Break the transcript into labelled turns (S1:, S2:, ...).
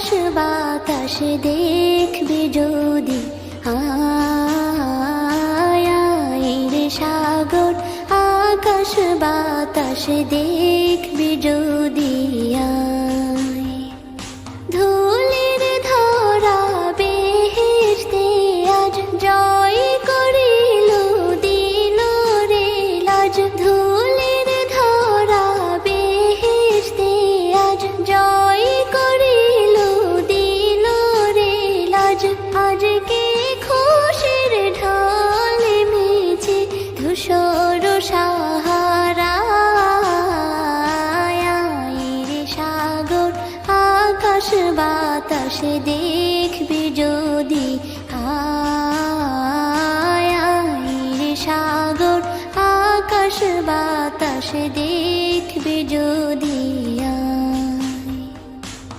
S1: আকাশ বাতাস দেখবি যদি, আয় রে সাগর আকাশ বাতাস দেখবি যদি, আয় ধুলির ধরা বেহেশতে আজ জয় করিল দিল রে লাজ, ধুলির ধরা বেহেশতে আজ জয় করিল দিল রে লাজ। আজকে খুশির ঢল মেছে ধূসর সাহারা, রে সাগর আকাশ বাতাস দেখবি যদি, আয় রে সাগর আকাশ বাতাস দেখবি যদি।